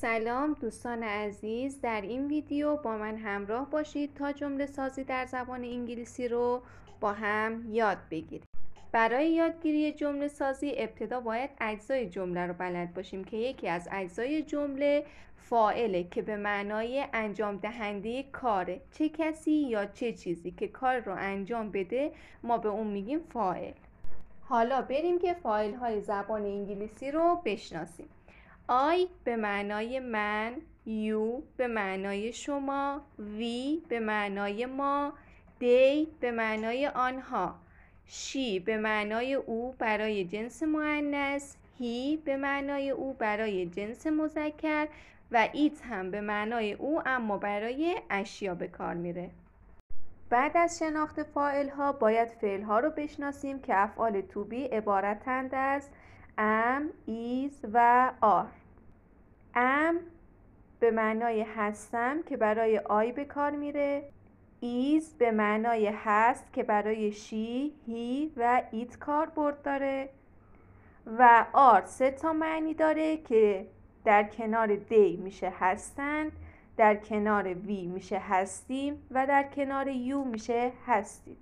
سلام دوستان عزیز، در این ویدیو با من همراه باشید تا جمله سازی در زبان انگلیسی رو با هم یاد بگیریم. برای یادگیری جمله سازی ابتدا باید اجزای جمله رو بلد باشیم که یکی از اجزای جمله فاعله که به معنای انجام دهنده کاره. چه کسی یا چه چیزی که کار رو انجام بده ما به اون میگیم فاعل. حالا بریم که فاعل های زبان انگلیسی رو بشناسیم. I به معنای من، you به معنای شما، we به معنای ما، they به معنای آنها، she به معنای او برای جنس مؤنث، he به معنای او برای جنس مذکر و it هم به معنای او اما برای اشیا به کار میره. بعد از شناخت فاعل ها باید فعل ها رو بشناسیم که افعال to be عبارتند از am، is و are. am به معنای هستم که برای I به کار میره. is به معنای هست که برای she، he و it کاربرد داره. و are 3 تا معنی داره که در کنار they میشه هستند، در کنار we میشه هستیم و در کنار you میشه هستید.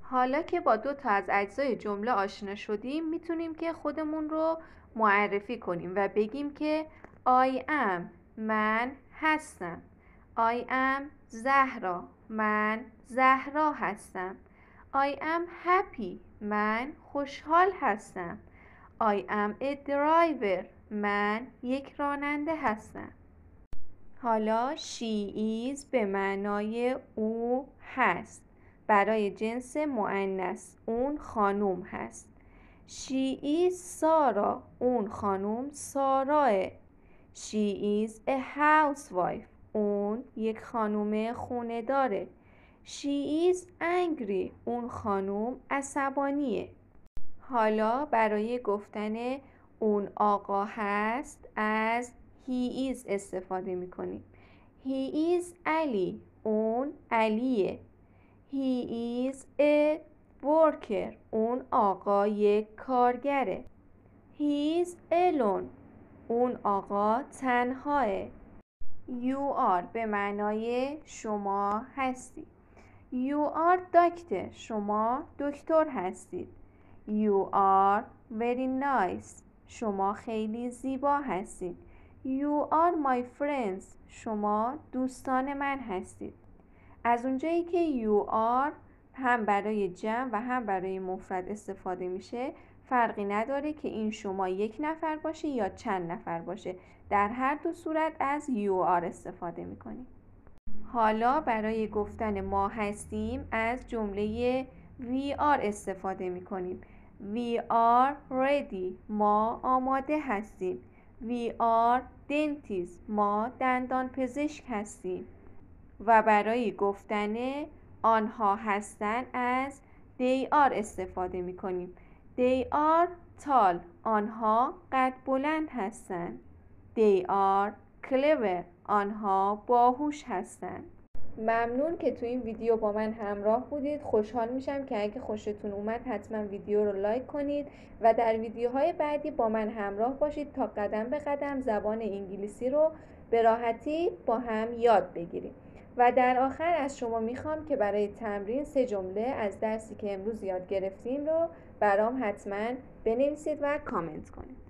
حالا که با 2 تا از اجزای جمله آشنا شدیم میتونیم که خودمون رو معرفی کنیم و بگیم که I am من هستم. I am زهرا من زهرا هستم. I am happy من خوشحال هستم. I am a driver من یک راننده هستم. حالا she is به معنای او هست، برای جنس مؤنث اون خانوم هست. She is سارا اون خانوم ساراه. She is a housewife اون یک خانوم خونه داره. She is angry اون خانوم عصبانیه. حالا برای گفتن اون آقا هست از he is استفاده میکنیم. He is علی اون علیه. He is a worker اون آقا یک کارگره. He is alone اون آقا تنهاه. You are به معنای شما هستی. You are doctor شما دکتر هستید. You are very nice شما خیلی زیبا هستید. You are my friends شما دوستان من هستید. از اونجایی که you are هم برای جمع و هم برای مفرد استفاده میشه فرقی نداره که این شما یک نفر باشه یا چند نفر باشه، در هر دو صورت از you are استفاده میکنیم. حالا برای گفتن ما هستیم از جمله we are استفاده میکنیم. We are ready ما آماده هستیم. We are dentist ما دندان پزشک هستیم. و برای گفتن آنها هستن از they are استفاده می کنیم. They are tall آنها قد بلند هستند. They are clever آنها باهوش هستند. ممنون که تو این ویدیو با من همراه بودید. خوشحال میشم که اگه خوشتون اومد حتما ویدیو رو لایک کنید و در ویدیوهای بعدی با من همراه باشید تا قدم به قدم زبان انگلیسی رو به راحتی با هم یاد بگیریم. و در آخر از شما میخوام که برای تمرین 3 جمله از درسی که امروز یاد گرفتیم رو برام حتما بنویسید و کامنت کنید.